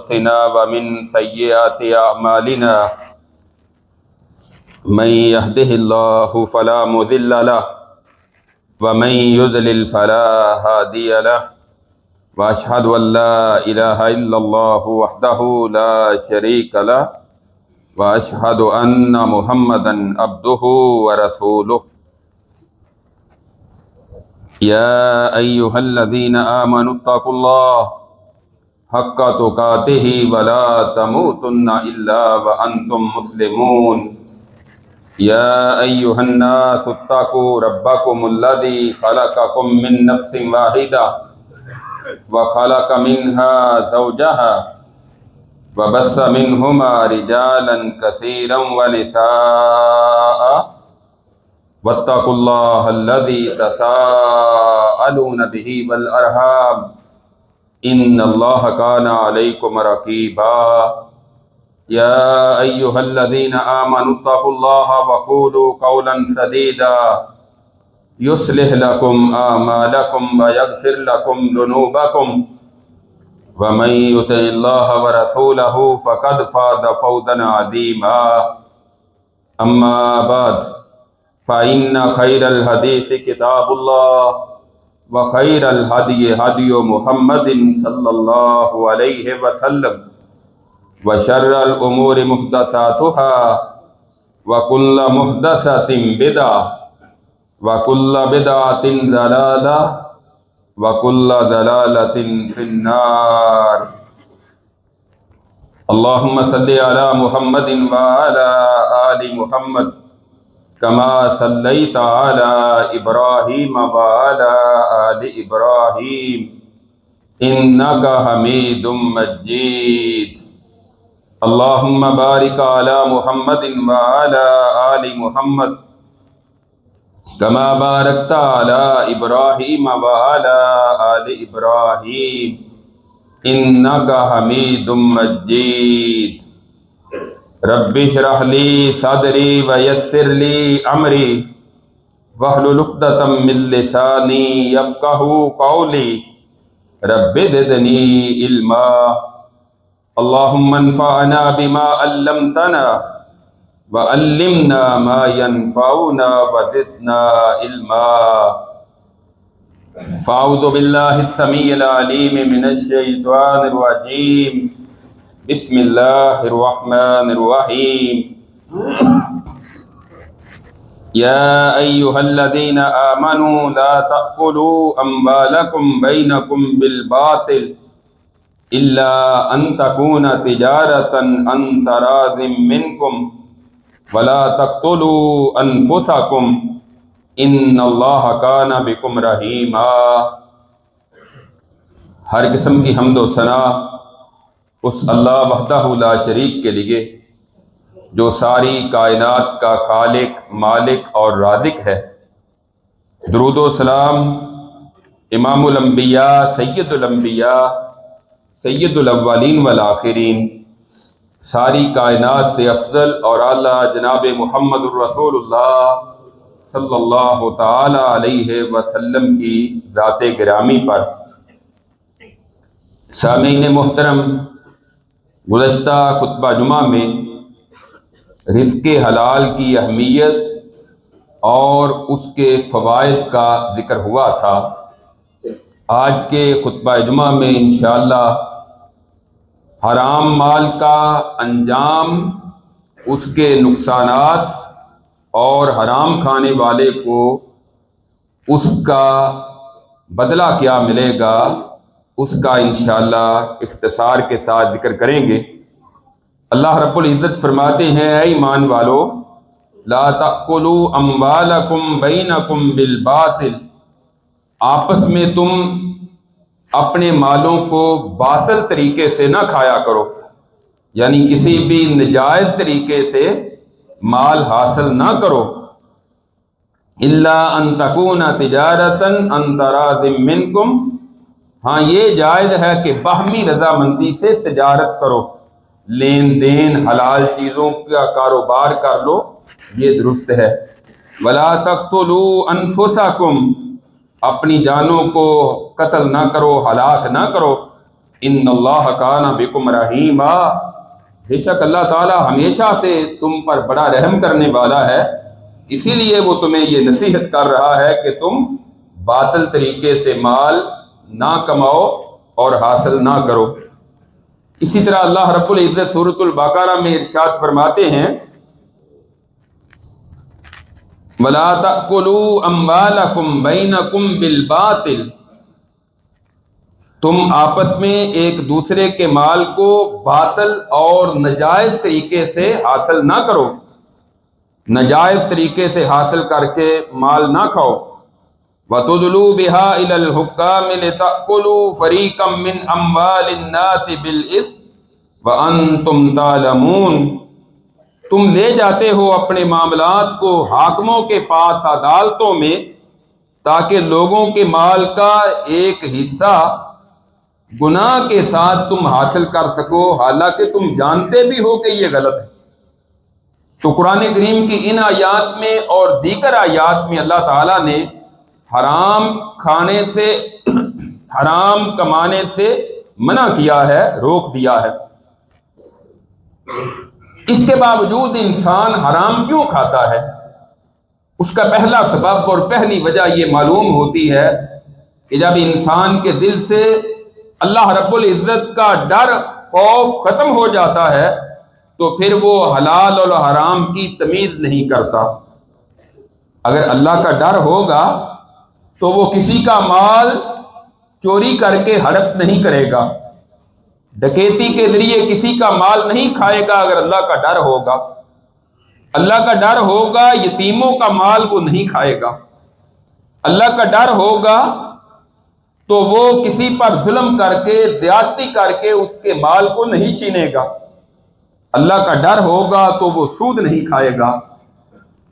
أنفسنا ومن سيئات أعمالنا من يهده الله فلا مضل له ومن يضلل فلا هادي له وأشهد أن لا إله إلا الله وحده لا شريك له وأشهد أن محمدا عبده ورسوله يا أيها الذين آمنوا اتقوا الله حق تقاته ولا تموتن إلا وأنتم مسلمون يا أيها الناس اتقوا ربكم الذي خلقكم من نفس واحدة وخلق منها زوجها وبث منهما رجالا كثيرا ونساء واتقوا الله الذي تساءلون به والأرحام إن الله كان عليكم رقيبا يا أيها الذين آمنوا اتقوا الله وقولوا قولا سديدا يصلح لكم أعمالكم ويغفر لكم ذنوبكم ومن يطع الله ورسوله فقد فاز فوزا عظيما أما بعد فإن خير الحديث كتاب الله وخير الهدي هدي محمد صلى الله عليه وسلم وشر الأمور محدثاتها وكل محدثة بدعة وكل بدعة ضلالة وكل ضلالة في النار اللهم صل على محمد وعلى آل محمد كما صليت على إبراهيم وعلى آل إبراهيم إنك حميد مجيد اللهم بارك على محمد وعلى آل محمد كما باركت على إبراهيم وعلى آل إبراهيم إنك حميد مجيد رب اشرح لي صدري ويسر لي أمري واحلل عقدة من لساني يفقهوا قولي رب زدني علما اللهم انفعنا بما علمتنا وعلمنا ما ينفعنا وزدنا علما فأعوذ بالله السميع العليم من الشيطان الرجيم بسم الله الرحمن الرحيم يا أيها الذين آمنوا لا تأكلوا أموالكم بينكم بالباطل إلا أن تكون تجارة عن تراض منكم ولا تقتلوا أنفسكم إن الله كان بكم رحيما۔ ہر قسم کی حمد و ثنا اس اللہ وحدہ لا شریک کے لیے جو ساری کائنات کا خالق، مالک اور رازق ہے۔ درود و سلام امام الانبیاء، سید الانبیاء، سید الاولین والآخرین، ساری کائنات سے افضل اور اعلیٰ جناب محمد الرسول اللہ صلی اللہ تعالی علیہ وسلم کی ذات گرامی پر۔ سامعین محترم، گزشتہ خطبہ جمعہ میں رزق حلال کی اہمیت اور اس کے فوائد کا ذکر ہوا تھا۔ آج کے خطبہ جمعہ میں انشاءاللہ حرام مال کا انجام، اس کے نقصانات اور حرام کھانے والے کو اس کا بدلہ کیا ملے گا، اس کا انشاءاللہ اختصار کے ساتھ ذکر کریں گے۔ اللہ رب العزت فرماتے ہیں، اے ایمان والو لا تأکلوا اموالکم بینکم بالباطل، آپس میں تم اپنے مالوں کو باطل طریقے سے نہ کھایا کرو، یعنی کسی بھی نجائز طریقے سے مال حاصل نہ کرو۔ الا ان تکون تجارتا عن تراض منکم، ہاں یہ جائز ہے کہ باہمی رضامندی سے تجارت کرو، لین دین، حلال چیزوں کا کاروبار کر لو، یہ درست ہے۔ ولا تقتلوا انفسکم، اپنی جانوں کو قتل نہ کرو، ہلاک نہ کرو۔ ان اللہ کان بکم رحیما، بے شک اللہ تعالیٰ ہمیشہ سے تم پر بڑا رحم کرنے والا ہے، اسی لیے وہ تمہیں یہ نصیحت کر رہا ہے کہ تم باطل طریقے سے مال نہ کماؤ اور حاصل نہ کرو۔ اسی طرح اللہ رب العزت سورۃ البقرہ میں ارشاد فرماتے ہیں وَلَا تَأْكُلُوا أَمْوَالَكُمْ بَيْنَكُمْ بِالْبَاطِلِ، تم آپس میں ایک دوسرے کے مال کو باطل اور ناجائز طریقے سے حاصل نہ کرو، ناجائز طریقے سے حاصل کر کے مال نہ کھاؤ۔ وَتُدْلُوا بِهَا إِلَى الْحُكَّامِ لِتَأْكُلُوا فَرِيقًا مِّنْ أَمْوَالِ النَّاسِ بِالْإِثْمِ وَأَنْتُمْ تَعْلَمُونَ، تم لے جاتے ہو اپنے معاملات کو حاکموں کے پاس عدالتوں میں تاکہ لوگوں کے مال کا ایک حصہ گناہ کے ساتھ تم حاصل کر سکو، حالانکہ تم جانتے بھی ہو کہ یہ غلط ہے۔ تو قرآن کریم کی ان آیات میں اور دیگر آیات میں اللہ تعالیٰ نے حرام کھانے سے حرام کمانے سے منع کیا ہے، روک دیا ہے۔ اس کے باوجود انسان حرام کیوں کھاتا ہے؟ اس کا پہلا سبب اور پہلی وجہ یہ معلوم ہوتی ہے کہ جب انسان کے دل سے اللہ رب العزت کا ڈر خوف ختم ہو جاتا ہے تو پھر وہ حلال اور حرام کی تمیز نہیں کرتا۔ اگر اللہ کا ڈر ہوگا تو وہ کسی کا مال چوری کر کے ہڑپ نہیں کرے گا، ڈکیتی کے ذریعے کسی کا مال نہیں کھائے گا۔ اگر اللہ کا ڈر ہوگا، اللہ کا ڈر ہوگا، یتیموں کا مال وہ نہیں کھائے گا۔ اللہ کا ڈر ہوگا تو وہ کسی پر ظلم کر کے زیادتی کر کے اس کے مال کو نہیں چھینے گا۔ اللہ کا ڈر ہوگا تو وہ سود نہیں کھائے گا۔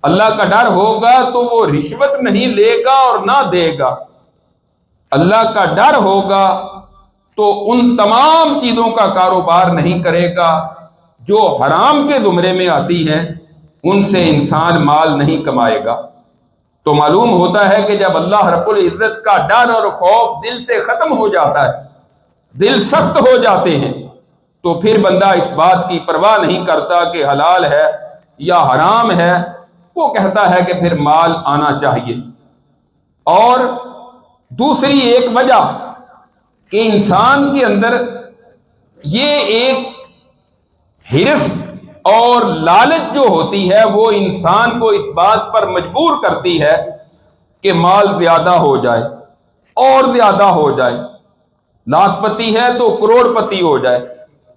اللہ کا ڈر ہوگا تو وہ رشوت نہیں لے گا اور نہ دے گا۔ اللہ کا ڈر ہوگا تو ان تمام چیزوں کا کاروبار نہیں کرے گا جو حرام کے زمرے میں آتی ہیں، ان سے انسان مال نہیں کمائے گا۔ تو معلوم ہوتا ہے کہ جب اللہ رب العزت کا ڈر اور خوف دل سے ختم ہو جاتا ہے، دل سخت ہو جاتے ہیں، تو پھر بندہ اس بات کی پرواہ نہیں کرتا کہ حلال ہے یا حرام ہے، وہ کہتا ہے کہ پھر مال آنا چاہیے۔ اور دوسری ایک وجہ کہ انسان کے اندر یہ ایک حرص اور لالچ جو ہوتی ہے وہ انسان کو اس بات پر مجبور کرتی ہے کہ مال زیادہ ہو جائے اور زیادہ ہو جائے۔ لاکھ پتی ہے تو کروڑ پتی ہو جائے،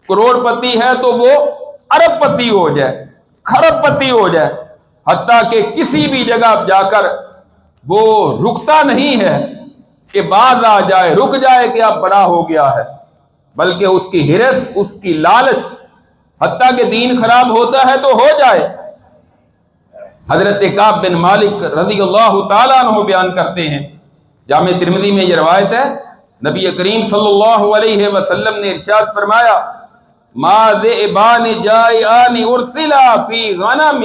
کروڑ پتی ہے تو وہ ارب پتی ہو جائے، کھرب پتی ہو جائے، حتیٰ کہ کسی بھی جگہ جا کر وہ رکتا نہیں ہے کہ باز آ جائے، رک جائے کہ اب بڑا ہو گیا ہے، بلکہ اس کی حرص، اس کی لالچ، حتیٰ کہ دین خراب ہوتا ہے تو ہو جائے۔ حضرت کعب بن مالک رضی اللہ تعالیٰ عنہ بیان کرتے ہیں، جامع ترمذی میں یہ روایت ہے، نبی کریم صلی اللہ علیہ وسلم نے ارشاد فرمایا ما ذئبان جائعان ارسلا فی غنم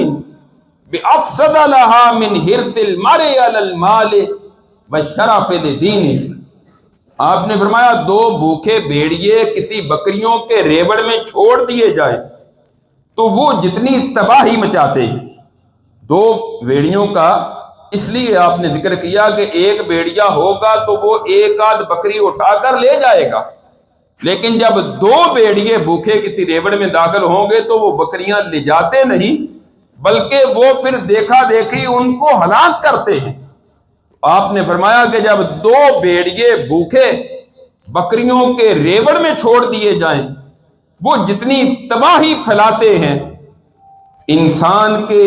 بافسد لها من حرص المرء علی المال والشرف لدینہ۔ آپ نے فرمایا دو بھوکے بھیڑیے کسی بکریوں کے ریوڑ میں چھوڑ دیے جائے تو وہ جتنی تباہی مچاتے ہیں۔ دو بھیڑیوں کا اس لیے آپ نے ذکر کیا کہ ایک بھیڑیا ہوگا تو وہ ایک آدھ بکری اٹھا کر لے جائے گا، لیکن جب دو بھیڑیے بھوکے کسی ریوڑ میں داخل ہوں گے تو وہ بکریاں لے جاتے نہیں بلکہ وہ پھر دیکھا دیکھی ان کو ہلاک کرتے ہیں۔ آپ نے فرمایا کہ جب دو بھیڑیے بھوکے بکریوں کے ریوڑ میں چھوڑ دیے جائیں وہ جتنی تباہی پھیلاتے ہیں، انسان کے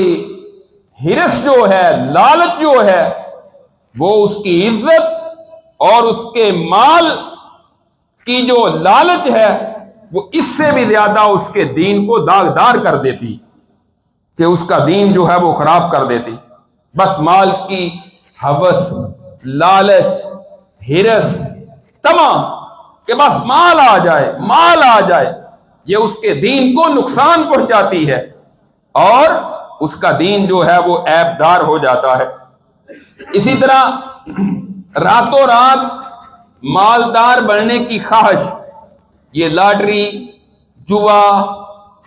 حرص جو ہے، لالچ جو ہے، وہ اس کی عزت اور اس کے مال کی جو لالچ ہے وہ اس سے بھی زیادہ اس کے دین کو داغدار کر دیتی، کہ اس کا دین جو ہے وہ خراب کر دیتی۔ بس مال کی ہوس، لالچ، حرص، طمع کہ بس مال آ جائے، مال آ جائے، یہ اس کے دین کو نقصان پہنچاتی ہے اور اس کا دین جو ہے وہ عیب دار ہو جاتا ہے۔ اسی طرح راتوں رات مالدار بننے کی خواہش، یہ لاٹری، جوا،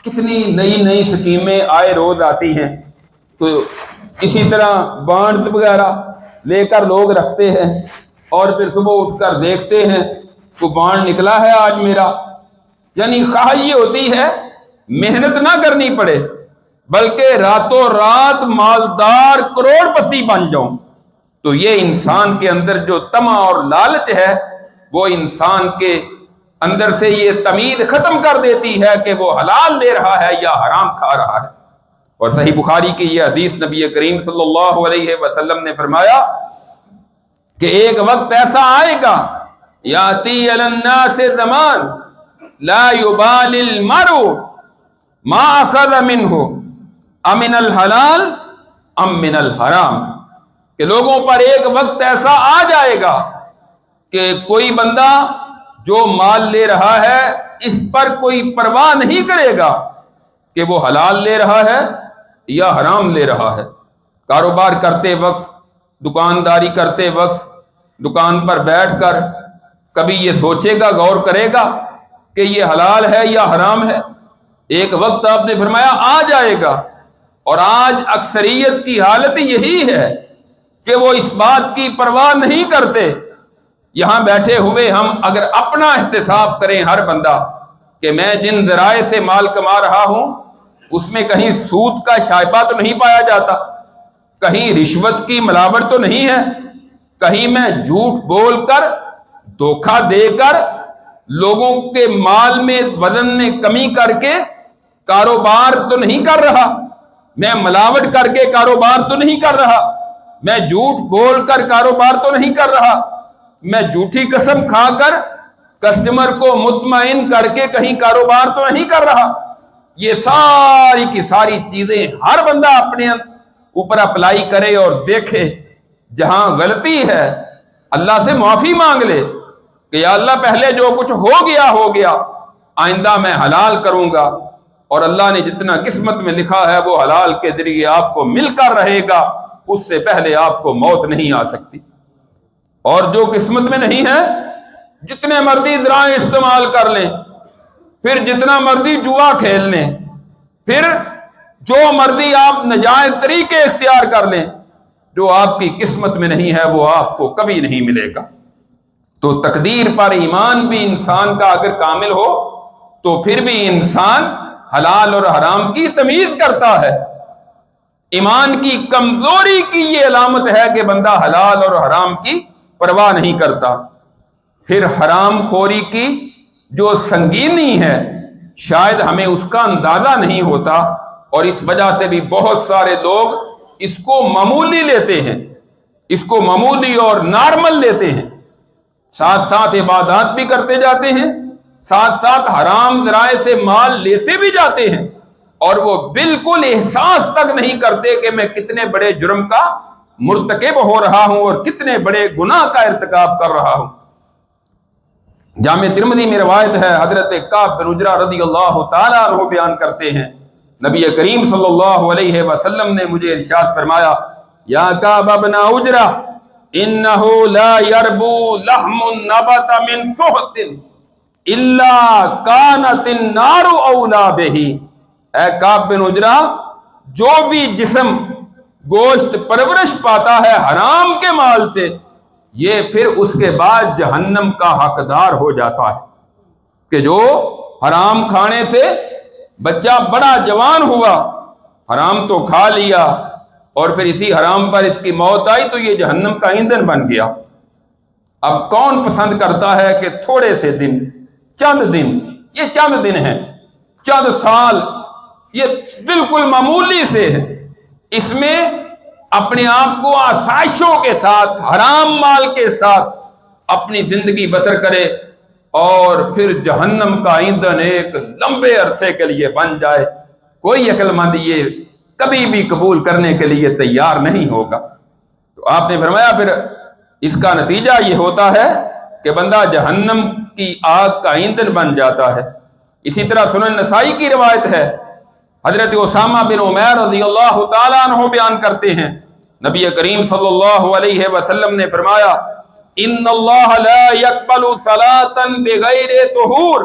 کتنی نئی نئی سکیمیں آئے روز آتی ہیں، تو اسی طرح بانڈ وغیرہ لے کر لوگ رکھتے ہیں اور پھر صبح اٹھ کر دیکھتے ہیں وہ بانڈ نکلا ہے آج میرا۔ یعنی خواہش یہ ہوتی ہے محنت نہ کرنی پڑے بلکہ راتوں رات مالدار کروڑ پتی بن جاؤں۔ تو یہ انسان کے اندر جو طمع اور لالچ ہے وہ انسان کے اندر سے یہ تمیز ختم کر دیتی ہے کہ وہ حلال لے رہا ہے یا حرام کھا رہا ہے۔ اور صحیح بخاری کی یہ حدیث نبی کریم صلی اللہ علیہ وسلم نے فرمایا کہ ایک وقت ایسا آئے گا یاتی علی الناس زمان لا یبالی المرء ما اخذ منہ امن الحلال ام من الحرام، کہ لوگوں پر ایک وقت ایسا آ جائے گا کہ کوئی بندہ جو مال لے رہا ہے اس پر کوئی پرواہ نہیں کرے گا کہ وہ حلال لے رہا ہے یا حرام لے رہا ہے۔ کاروبار کرتے وقت، دکانداری کرتے وقت دکان پر بیٹھ کر کبھی یہ سوچے گا، غور کرے گا کہ یہ حلال ہے یا حرام ہے؟ ایک وقت آپ نے فرمایا آ جائے گا، اور آج اکثریت کی حالت یہی ہے کہ وہ اس بات کی پرواہ نہیں کرتے۔ یہاں بیٹھے ہوئے ہم اگر اپنا احتساب کریں ہر بندہ کہ میں جن ذرائع سے مال کما رہا ہوں اس میں کہیں سود کا شائبہ تو نہیں پایا جاتا، کہیں رشوت کی ملاوٹ تو نہیں ہے، کہیں میں جھوٹ بول کر، دھوکہ دے کر، لوگوں کے مال میں وزن میں کمی کر کے کاروبار تو نہیں کر رہا، میں ملاوٹ کر کے کاروبار تو نہیں کر رہا، میں جھوٹ بول کر کاروبار تو نہیں کر رہا، میں جھوٹی قسم کھا کر کسٹمر کو مطمئن کر کے کہیں کاروبار تو نہیں کر رہا۔ یہ ساری کی ساری چیزیں ہر بندہ اپنے اوپر اپلائی کرے اور دیکھے، جہاں غلطی ہے اللہ سے معافی مانگ لے کہ یا اللہ پہلے جو کچھ ہو گیا، آئندہ میں حلال کروں گا، اور اللہ نے جتنا قسمت میں لکھا ہے وہ حلال کے ذریعے آپ کو مل کر رہے گا، اس سے پہلے آپ کو موت نہیں آ سکتی۔ اور جو قسمت میں نہیں ہے جتنے مرضی ذرائع استعمال کر لیں، پھر جتنا مرضی جوا کھیل لیں، پھر جو مرضی آپ ناجائز طریقے اختیار کر لیں، جو آپ کی قسمت میں نہیں ہے وہ آپ کو کبھی نہیں ملے گا۔ تو تقدیر پر ایمان بھی انسان کا اگر کامل ہو تو پھر بھی انسان حلال اور حرام کی تمیز کرتا ہے۔ ایمان کی کمزوری کی یہ علامت ہے کہ بندہ حلال اور حرام کی پرواہ نہیں کرتا۔ پھر حرام خوری کی جو سنگینی ہے شاید ہمیں اس کا اندازہ نہیں ہوتا، اور اس وجہ سے بھی بہت سارے لوگ اس کو معمولی لیتے ہیں، اس کو معمولی اور نارمل لیتے ہیں، ساتھ ساتھ عبادات بھی کرتے جاتے ہیں، ساتھ ساتھ حرام ذرائع سے مال لیتے بھی جاتے ہیں، اور وہ بالکل احساس تک نہیں کرتے کہ میں کتنے بڑے جرم کا مرتکب ہو رہا ہوں اور کتنے بڑے گناہ کا ارتکاب کر رہا ہوں۔ جامع ترمذی میں روایت ہے، حضرت کعب بن عجرہ رضی اللہ تعالیٰ عنہ بیان کرتے ہیں، نبی کریم صلی اللہ علیہ وسلم نے مجھے ارشاد فرمایا، یا کعب بن عجرہ انہ لا یربو لحم نبت من سحت الا کانت النار اولا بہ۔ اے کعب بن عجرہ، جو بھی جسم گوشت پرورش پاتا ہے حرام کے مال سے، یہ پھر اس کے بعد جہنم کا حقدار ہو جاتا ہے۔ کہ جو حرام کھانے سے بچہ بڑا جوان ہوا، حرام تو کھا لیا اور پھر اسی حرام پر اس کی موت آئی تو یہ جہنم کا ایندھن بن گیا۔ اب کون پسند کرتا ہے کہ تھوڑے سے دن، چند دن، یہ چند دن ہیں، چند سال، یہ بالکل معمولی سے ہے، اس میں اپنے آپ کو آسائشوں کے ساتھ، حرام مال کے ساتھ اپنی زندگی بسر کرے اور پھر جہنم کا ایندھن ایک لمبے عرصے کے لیے بن جائے، کوئی عقل مند یہ کبھی بھی قبول کرنے کے لیے تیار نہیں ہوگا۔ تو آپ نے فرمایا پھر اس کا نتیجہ یہ ہوتا ہے کہ بندہ جہنم کی آگ کا ایندھن بن جاتا ہے۔ اسی طرح سنن نسائی کی روایت ہے، حضرت اسامہ بن عمیر رضی اللہ تعالیٰ عنہ بیان کرتے ہیں، نبی کریم صلی اللہ علیہ وسلم نے فرمایا، ان اللہ لا يقبل صلاة بغیر طہور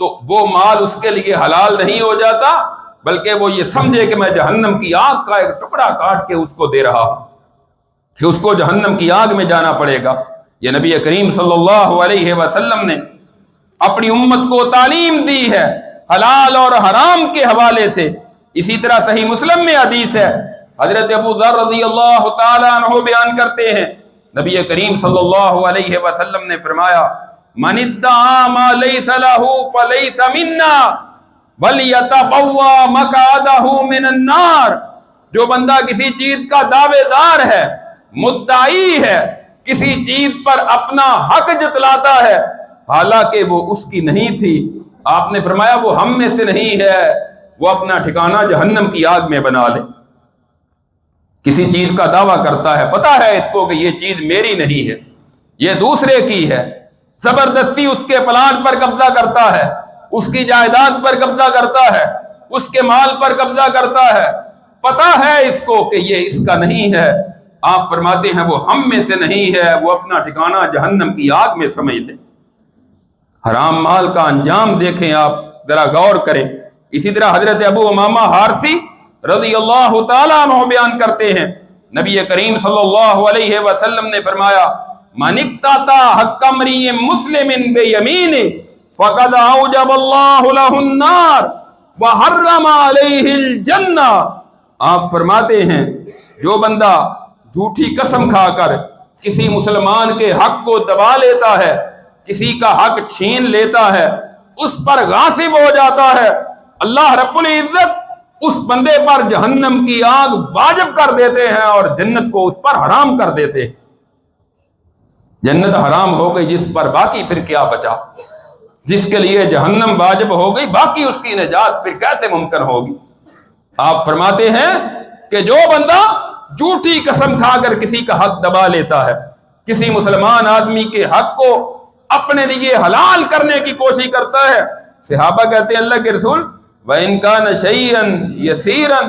تو وہ مال اس کے لیے حلال نہیں ہو جاتا، بلکہ وہ یہ سمجھے کہ میں جہنم کی آگ کا ایک ٹکڑا کاٹ کے اس کو دے رہا ہوں، کہ اس کو جہنم کی آگ میں جانا پڑے گا۔ یہ نبی کریم صلی اللہ علیہ وسلم نے اپنی امت کو تعلیم دی ہے حلال اور حرام کے حوالے سے۔ اسی طرح صحیح مسلم میں حدیث ہے، حضرت ابو ذر رضی اللہ تعالی عنہ بیان کرتے ہیں، نبی کریم صلی اللہ علیہ وسلم نے فرمایا، من ادعى ما ليس له فليس منا وليتبوأ مقعده من النار۔ جو بندہ کسی چیز کا دعوے دار ہے، مدعی ہے، کسی چیز پر اپنا حق جتلاتا ہے حالانکہ وہ اس کی نہیں تھی، آپ نے فرمایا وہ ہم میں سے نہیں ہے، وہ اپنا ٹھکانہ جہنم کی آگ میں بنا لے۔ کسی چیز کا دعویٰ کرتا ہے، پتا ہے اس کو کہ یہ چیز میری نہیں ہے، یہ دوسرے کی ہے، زبردستی اس کے پلان پر قبضہ کرتا ہے، اس کی جائیداد پر قبضہ کرتا ہے، اس کے مال پر قبضہ کرتا ہے، پتا ہے اس کو کہ یہ اس کا نہیں ہے، آپ فرماتے ہیں وہ ہم میں سے نہیں ہے، وہ اپنا ٹھکانہ جہنم کی آگ میں سمجھ لے۔ حرام مال کا انجام دیکھیں، آپ ذرا غور کریں۔ اسی طرح حضرت ابو امامہ حارثی رضی اللہ تعالیٰ عنہ بیان کرتے ہیں، نبی کریم صلی اللہ علیہ وسلم نے فرمایا، من اقتطع حق امرئ مسلم بیمینہ فقد اوجب اللہ لہ النار وحرم علیہ الجنہ۔ آپ فرماتے ہیں جو بندہ جھوٹی قسم کھا کر کسی مسلمان کے حق کو دبا لیتا ہے، کسی کا حق چھین لیتا ہے، اس پر غاصب ہو جاتا ہے، اللہ رب العزت اس بندے پر جہنم کی آگ واجب کر دیتے ہیں اور جنت کو اس پر حرام کر دیتے ہیں۔ جنت حرام ہو گئی جس پر، باقی پھر کیا بچا؟ جس کے لیے جہنم واجب ہو گئی، باقی اس کی نجات پھر کیسے ممکن ہوگی؟ آپ فرماتے ہیں کہ جو بندہ جھوٹی قسم کھا کر کسی کا حق دبا لیتا ہے، کسی مسلمان آدمی کے حق کو اپنے لیے حلال کرنے کی کوشش کرتا ہے، صحابہ کہتے ہیں اللہ کے رسول وَإِن كَانَ شَيْئًا يَسِيرًا،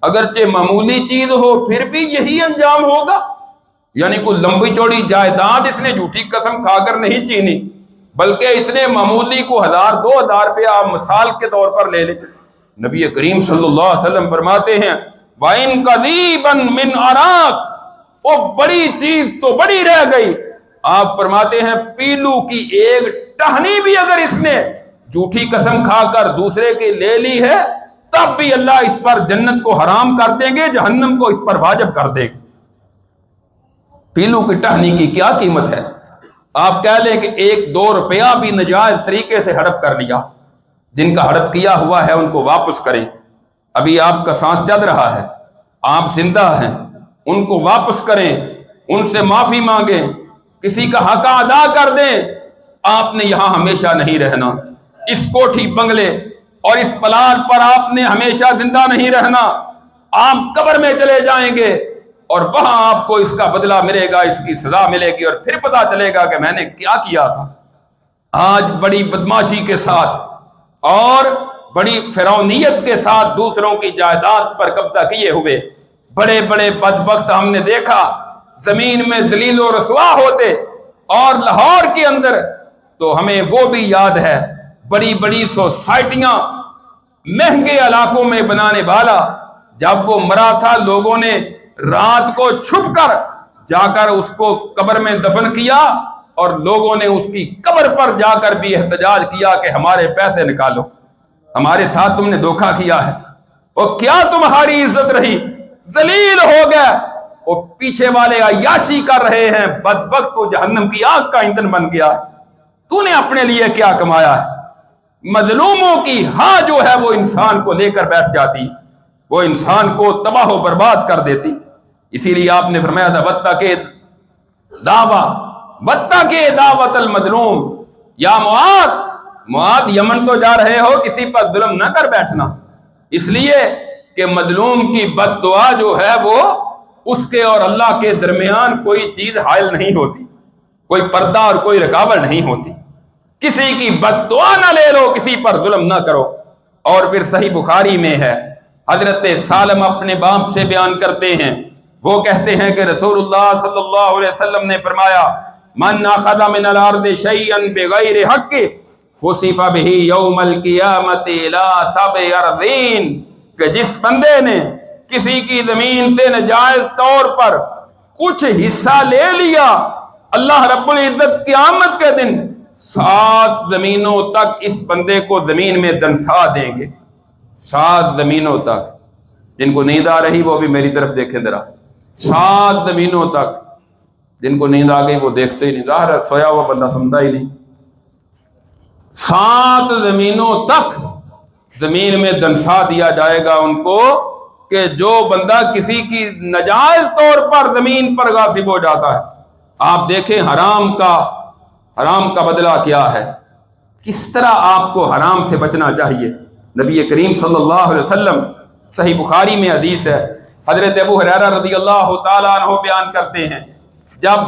اگرچہ معمولی چیز ہو پھر بھی یہی انجام ہوگا؟ یعنی کوئی لمبی چوڑی جائیداد اس نے جھوٹی قسم کھا کر نہیں چینی، بلکہ اس نے معمولی کو 1000-2000 روپیہ آپ مثال کے طور پر لے لیں۔ نبی کریم صلی اللہ علیہ وسلم فرماتے ہیں وَإِن قَذِيبًا مِّنْ عَرَاقٍ، وہ بڑی چیز تو بڑی رہ گئی، آپ فرماتے ہیں پیلو کی ایک ٹہنی بھی اگر اس نے جھوٹی قسم کھا کر دوسرے کی لے لی ہے تب بھی اللہ اس پر جنت کو حرام کر دیں گے، جہنم کو اس پر واجب کر دے گے۔ پیلو کی ٹہنی کی کیا قیمت ہے؟ آپ کہہ لیں کہ 1-2 روپیہ بھی ناجائز طریقے سے ہڑپ کر لیا، جن کا ہڑپ کیا ہوا ہے ان کو واپس کریں۔ ابھی آپ کا سانس چل رہا ہے، آپ زندہ ہیں، ان کو واپس کریں، ان سے معافی مانگیں، کسی کا حق ادا کر دیں۔ آپ نے یہاں ہمیشہ نہیں رہنا، اس کوٹھی بنگلے اور اس پلان پر آپ نے ہمیشہ زندہ نہیں رہنا، آپ قبر میں چلے جائیں گے اور وہاں آپ کو اس کا بدلہ ملے گا، اس کی سزا ملے گی، اور پھر پتا چلے گا کہ میں نے کیا کیا تھا۔ آج بڑی بدماشی کے ساتھ اور بڑی فرعونیت کے ساتھ دوسروں کی جائیداد پر قبضہ کیے ہوئے بڑے بڑے بدبخت ہم نے دیکھا زمین میں ذلیل و رسوا ہوتے، اور لاہور کے اندر تو ہمیں وہ بھی یاد ہے، بڑی بڑی سوسائٹیاں مہنگے علاقوں میں بنانے والا جب وہ مرا تھا، لوگوں نے رات کو چھپ کر جا کر اس کو قبر میں دفن کیا، اور لوگوں نے اس کی قبر پر جا کر بھی احتجاج کیا کہ ہمارے پیسے نکالو، ہمارے ساتھ تم نے دھوکہ کیا ہے، اور کیا تمہاری عزت رہی؟ ذلیل ہو گئے، وہ پیچھے والے عیاشی کر رہے ہیں، بدبخت تو جہنم کی آگ کا ایندھن بن گیا۔ تو نے اپنے لیے کیا کمایا ہے؟ مظلوموں کی ہاں جو ہے وہ انسان کو لے کر بیٹھ جاتی، وہ انسان کو تباہ و برباد کر دیتی۔ اسی لیے آپ نے فرمایا تھا وَاتَّقِ دعوت المظلوم، یا معاذ یمن تو جا رہے ہو، کسی پر ظلم نہ کر بیٹھنا، اس لیے کہ مظلوم کی بد دعا جو ہے وہ اس کے اور اللہ کے درمیان کوئی چیز حائل نہیں ہوتی، کوئی پردہ اور کوئی رکاوٹ نہیں ہوتی۔ کسی کی بد دعا نہ لے لو، کسی پر ظلم نہ کرو۔ اور پھر صحیح بخاری میں ہے، حضرت سالم اپنے باپ سے بیان کرتے ہیں، وہ کہتے ہیں کہ رسول اللہ صلی اللہ علیہ وسلم نے فرمایا من اخذ من الارض شيئا بغیر حق خسف بہ یوم القیامت الی سبع ارضین، کہ جس بندے نے کسی کی زمین سے ناجائز طور پر کچھ حصہ لے لیا، اللہ رب العزت قیامت کے دن 7 زمینوں تک اس بندے کو زمین میں دنسا دیں گے۔ 7 زمینوں تک، جن کو نیند آ رہی وہ بھی میری طرف دیکھیں ذرا، 7 زمینوں تک، جن کو نیند آ گئی وہ دیکھتے ہی نہیں، ظاہر ہے سویا ہوا بندہ سمجھتا ہی نہیں۔ 7 زمینوں تک زمین میں دنسا دیا جائے گا ان کو، کہ جو بندہ کسی کی ناجائز طور پر زمین پر غاصب ہو جاتا ہے۔ آپ دیکھیں حرام کا بدلہ کیا ہے، کس طرح آپ کو حرام سے بچنا چاہیے۔ نبی کریم صلی اللہ علیہ وسلم، صحیح بخاری میں حدیث ہے، حضرت ابو ہریرہ رضی اللہ تعالیٰ عنہ بیان کرتے ہیں، جب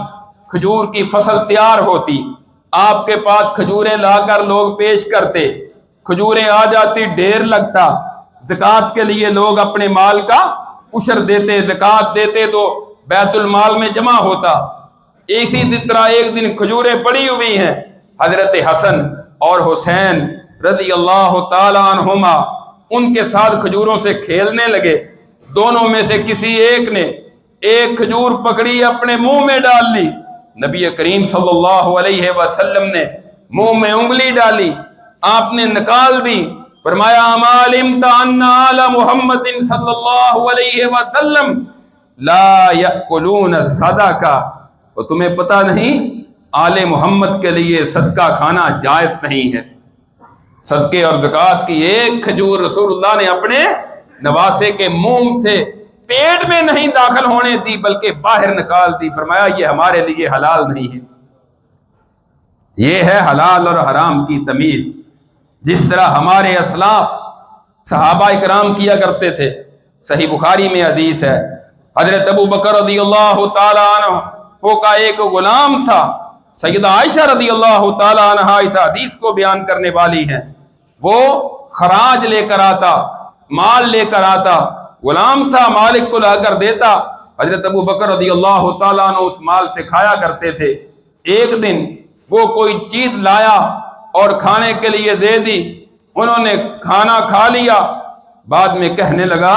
کھجور کی فصل تیار ہوتی، آپ کے پاس کھجوریں لا کر لوگ پیش کرتے، کھجوریں آ جاتی، ڈھیر لگتا، زکوٰۃ کے لیے لوگ اپنے مال کا عشر دیتے، زکوٰۃ دیتے تو بیت المال میں جمع ہوتا۔ اسی طرح ایک دن کھجوریں پڑی ہوئی ہیں، حضرت حسن اور حسین رضی اللہ تعالیٰ عنہما ان کے ساتھ کھجوروں سے کھیلنے لگے۔ دونوں میں سے کسی ایک نے ایک کھجور پکڑی، اپنے منہ میں ڈال لی۔ نبی کریم صلی اللہ علیہ وسلم نے منہ میں انگلی ڈالی، آپ نے نکال دی، فرمایا اما علمت ان آل محمد صلی اللہ علیہ وسلم لا یأکلون الصدقہ، تو تمہیں پتہ نہیں آل محمد کے لیے صدقہ کھانا جائز نہیں ہے۔ صدقے اور زکوٰۃ کی ایک کھجور رسول اللہ نے اپنے نواسے کے منہ سے پیٹ میں نہیں داخل ہونے دی بلکہ باہر نکال دی، فرمایا یہ ہمارے لیے حلال نہیں ہے۔ یہ ہے حلال اور حرام کی تمیز، جس طرح ہمارے اسلاف صحابہ اکرام کیا کرتے تھے۔ صحیح بخاری میں حدیث ہے، حضرت ابو بکر رضی اللہ تعالیٰ عنہ کا ایک غلام تھا، سیدہ عائشہ رضی اللہ تعالیٰ عنہ اس حدیث کو بیان کرنے والی ہیں، وہ خراج لے کر آتا، مال لے کر آتا، غلام تھا، مالک کو لا کر دیتا، حضرت ابو بکر رضی اللہ تعالیٰ عنہ اس مال سے کھایا کرتے تھے۔ ایک دن وہ کوئی چیز لایا اور کھانے کے لیے دے دی، انہوں نے کھانا کھا لیا، بعد میں کہنے لگا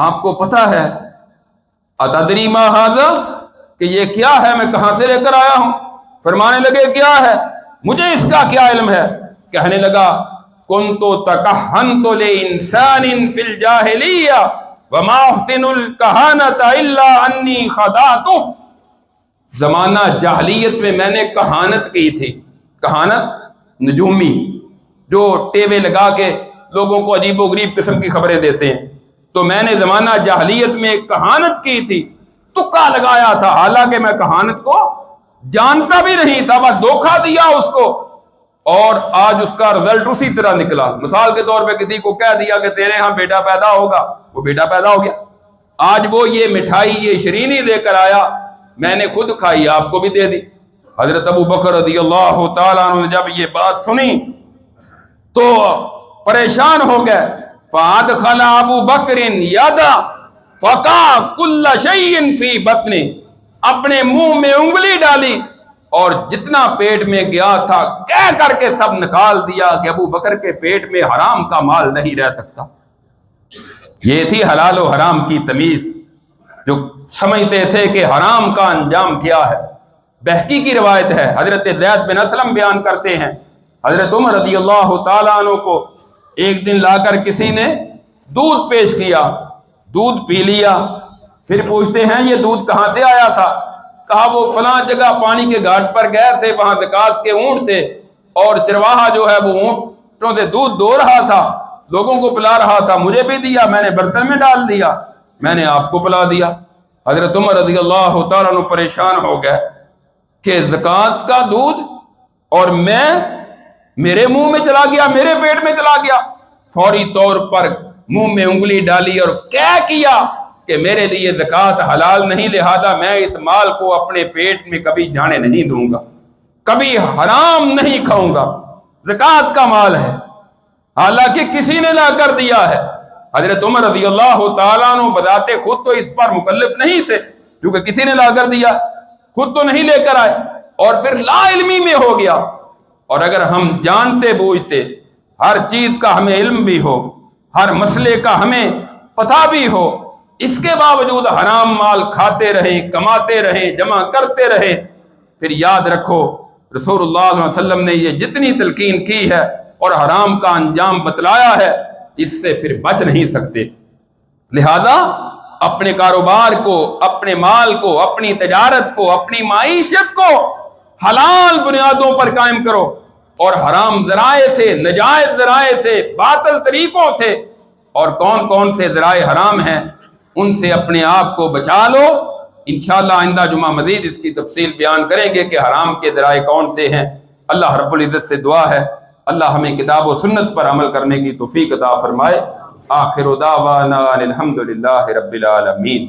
آپ کو پتہ ہے اتدری ما ھذا، کہ یہ کیا ہے، میں کہاں سے لے کر آیا ہوں؟ فرمانے لگے کیا ہے، مجھے اس کا کیا علم ہے؟ کہنے لگا کنت تکہنت لانسان فی الجاہلیہ وما احسن الکہانۃ الا انی خدعتہ، زمانہ جاہلیت میں نے کہانت کی تھی۔ کہانت نجومی، جو ٹیوے لگا کے لوگوں کو عجیب و غریب قسم کی خبریں دیتے ہیں، تو میں نے زمانہ جاہلیت میں ایک کہانت کی تھی، تکا لگایا تھا، حالانکہ میں کہانت کو جانتا بھی نہیں تھا، بس دھوکہ دیا اس کو، اور آج اس کا رزلٹ اسی طرح نکلا۔ مثال کے طور پہ کسی کو کہہ دیا کہ تیرے ہاں بیٹا پیدا ہوگا، وہ بیٹا پیدا ہو گیا۔ آج وہ یہ مٹھائی، یہ شرینی لے کر آیا، میں نے خود کھائی، آپ کو بھی دے دی۔ حضرت ابو بکر رضی اللہ تعالیٰ عنہ نے جب یہ بات سنی تو پریشان ہو گئے۔ فَأَدْخَلَ أَبُو بَكْرٍ يَدَهُ فَقَعَ كُلَّ شَيْءٍ فِي بَطْنِهِ، اپنے منہ میں انگلی ڈالی اور جتنا پیٹ میں گیا تھا کہہ کر کے سب نکال دیا کہ ابو بکر کے پیٹ میں حرام کا مال نہیں رہ سکتا۔ یہ تھی حلال و حرام کی تمیز، جو سمجھتے تھے کہ حرام کا انجام کیا ہے۔ بہقی کی روایت ہے، حضرت زید بن اسلم بیان کرتے ہیں، حضرت عمر رضی اللہ تعالیٰ عنہ کو ایک دن لا کر کسی نے دودھ پیش کیا، دودھ پی لیا، پھر پوچھتے ہیں یہ دودھ کہاں سے آیا تھا؟ کہا وہ فلاں جگہ پانی کے گھاٹ پر گئے تھے، وہاں زکوٰۃ کے اونٹ تھے، اور چرواہا جو ہے وہ اونٹوں سے دودھ دو رہا تھا، لوگوں کو پلا رہا تھا، مجھے بھی دیا، میں نے برتن میں ڈال دیا، میں نے آپ کو پلا دیا۔ حضرت عمر رضی اللہ تعالیٰ عنہ پریشان ہو گئے کہ زکوٰۃ کا دودھ اور میرے منہ میں چلا گیا، میرے پیٹ میں چلا گیا۔ فوری طور پر منہ میں انگلی ڈالی اور کیا کہ میرے لیے زکوٰۃ حلال نہیں، لہذا میں اس مال کو اپنے پیٹ میں کبھی جانے نہیں دوں گا، کبھی حرام نہیں کھاؤں گا، زکوٰۃ کا مال ہے، حالانکہ کسی نے لا کر دیا ہے۔ حضرت عمر رضی اللہ تعالیٰ عنہ بذات خود تو اس پر مکلف نہیں تھے، کیونکہ کسی نے لا کر دیا، خود تو نہیں لے کر آئے، اور پھر لا علمی میں ہو گیا۔ اور اگر ہم جانتے بوجھتے ہر چیز کا ہمیں علم بھی ہو، ہر مسئلے کا ہمیں پتہ بھی ہو، اس کے باوجود حرام مال کھاتے رہیں، کماتے رہیں، جمع کرتے رہیں، پھر یاد رکھو رسول اللہ صلی اللہ علیہ وسلم نے یہ جتنی تلقین کی ہے اور حرام کا انجام بتلایا ہے، اس سے پھر بچ نہیں سکتے۔ لہذا اپنے کاروبار کو، اپنے مال کو، اپنی تجارت کو، اپنی معیشت کو حلال بنیادوں پر قائم کرو، اور حرام ذرائع سے، نجائز ذرائع سے، باطل طریقوں سے، اور کون کون سے ذرائع حرام ہیں ان سے اپنے آپ کو بچا لو۔ انشاءاللہ آئندہ جمعہ مزید اس کی تفصیل بیان کریں گے کہ حرام کے ذرائع کون سے ہیں۔ اللہ رب العزت سے دعا ہے اللہ ہمیں کتاب و سنت پر عمل کرنے کی توفیق عطا فرمائے۔ آخر دعوانا الحمدللہ رب العالمین۔